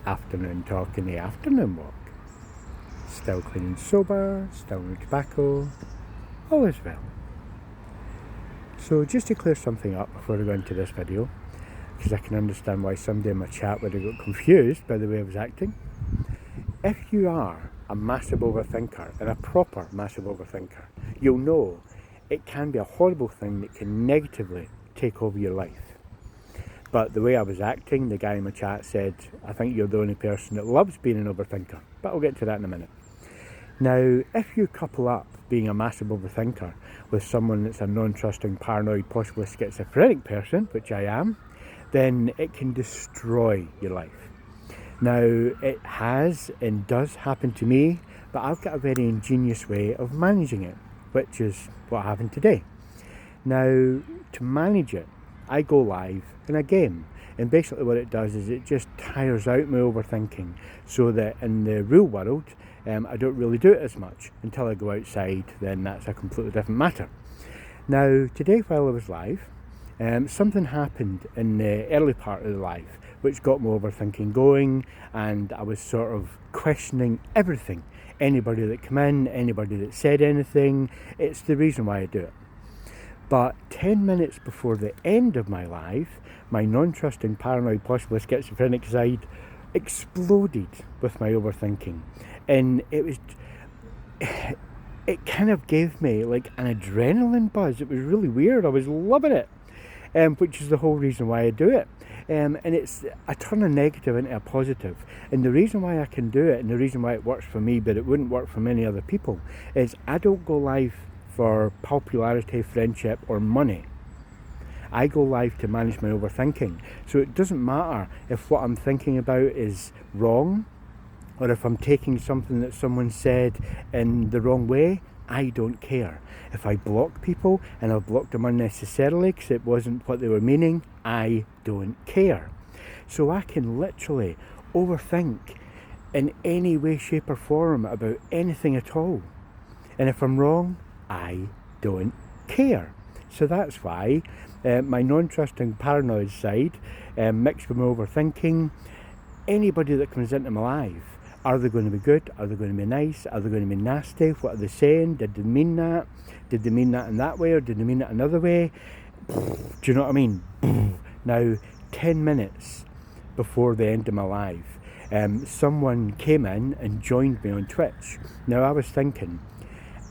afternoon talk in the afternoon walk. Still clean and sober, still no tobacco, all is well. So just to clear something up before we go into this video, because I can understand why somebody in my chat would have got confused by the way I was acting. If you are a massive overthinker, and a proper massive overthinker, you'll know it can be a horrible thing that can negatively take over your life. But the way I was acting, the guy in my chat said, I think you're the only person that loves being an overthinker. But I'll get to that in a minute. Now, if you couple up being a massive overthinker with someone that's a non-trusting, paranoid, possibly schizophrenic person, which I am, then it can destroy your life. Now, it has and does happen to me, but I've got a very ingenious way of managing it, which is what happened today. Now, to manage it, I go live in a game, and basically what it does is it just tires out my overthinking, so that in the real world I don't really do it as much until I go outside. Then that's a completely different matter. Now today, while I was live, something happened in the early part of the live which got my overthinking going, and I was sort of questioning everything, anybody that came in, anybody that said anything. It's the reason why I do it. But 10 minutes before the end of my live, my non-trusting, paranoid, possibly schizophrenic side exploded with my overthinking. And it kind of gave me like an adrenaline buzz. It was really weird. I was loving it, which is the whole reason why I do it. And I turn a negative into a positive. And the reason why I can do it, and the reason why it works for me, but it wouldn't work for many other people, is I don't go live for popularity, friendship, or money. I go live to manage my overthinking. So it doesn't matter if what I'm thinking about is wrong, or if I'm taking something that someone said in the wrong way. I don't care. If I block people, and I've blocked them unnecessarily because it wasn't what they were meaning, I don't care. So I can literally overthink in any way, shape or form about anything at all. And if I'm wrong, I don't care. So that's why my non-trusting, paranoid side mixed with my overthinking, anybody that comes into my life, are they going to be good? Are they going to be nice? Are they going to be nasty? What are they saying? Did they mean that? Did they mean that in that way, or did they mean it another way? Do you know what I mean? Now, 10 minutes before the end of my life, someone came in and joined me on Twitch. Now, I was thinking,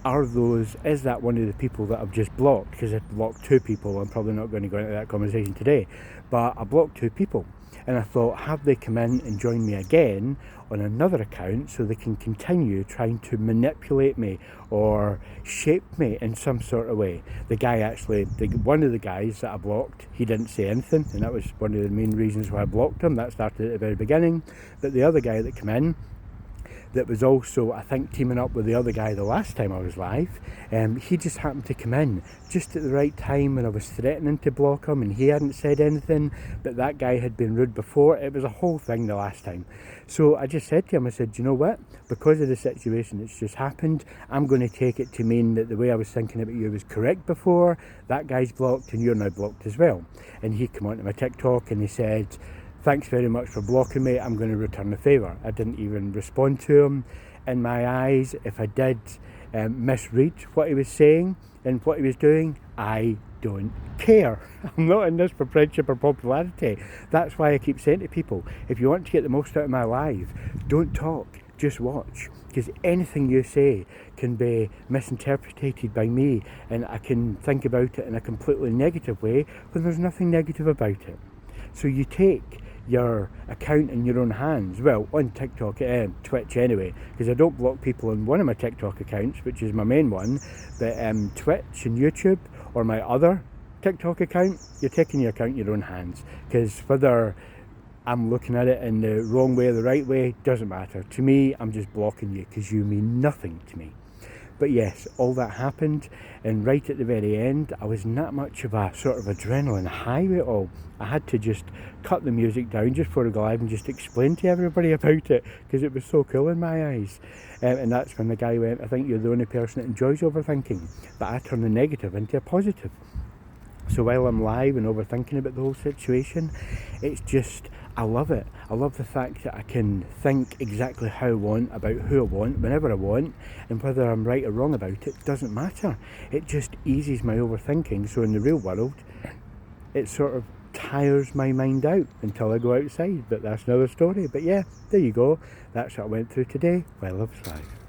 is that one of the people that I've just blocked? Because I blocked 2 people. I'm probably not going to go into that conversation today, but I blocked 2 people. And I thought, have they come in and joined me again on another account so they can continue trying to manipulate me or shape me in some sort of way? The guy actually, one of the guys that I blocked, he didn't say anything, and that was one of the main reasons why I blocked him. That started at the very beginning. But the other guy that came in, that was also, I think, teaming up with the other guy the last time I was live, he just happened to come in just at the right time when I was threatening to block him, and he hadn't said anything, but that guy had been rude before. It was a whole thing the last time. So I just said to him, I said, you know what, because of the situation that's just happened, I'm going to take it to mean that the way I was thinking about you was correct before. That guy's blocked and you're now blocked as well. And he came onto my TikTok and he said, thanks very much for blocking me, I'm going to return the favour. I didn't even respond to him. In my eyes, if I did misread what he was saying and what he was doing, I don't care. I'm not in this for friendship or popularity. That's why I keep saying to people, if you want to get the most out of my live, don't talk, just watch. Because anything you say can be misinterpreted by me, and I can think about it in a completely negative way when there's nothing negative about it. So you take your account in your own hands. Well, on TikTok, Twitch anyway, because I don't block people on one of my TikTok accounts, which is my main one, but Twitch and YouTube, or my other TikTok account, you're taking your account in your own hands, because whether I'm looking at it in the wrong way or the right way, doesn't matter. To me, I'm just blocking you because you mean nothing to me. But yes, all that happened, and right at the very end, I was not much of a sort of adrenaline high with it all. I had to just cut the music down just before I go live and just explain to everybody about it, because it was so cool in my eyes. And that's when the guy went, I think you're the only person that enjoys overthinking. But I turn the negative into a positive. So while I'm live and overthinking about the whole situation, it's just I love it. I love the fact that I can think exactly how I want, about who I want, whenever I want, and whether I'm right or wrong about it doesn't matter. It just eases my overthinking, so in the real world, it sort of tires my mind out until I go outside, but that's another story. But yeah, there you go. That's what I went through today while I was live.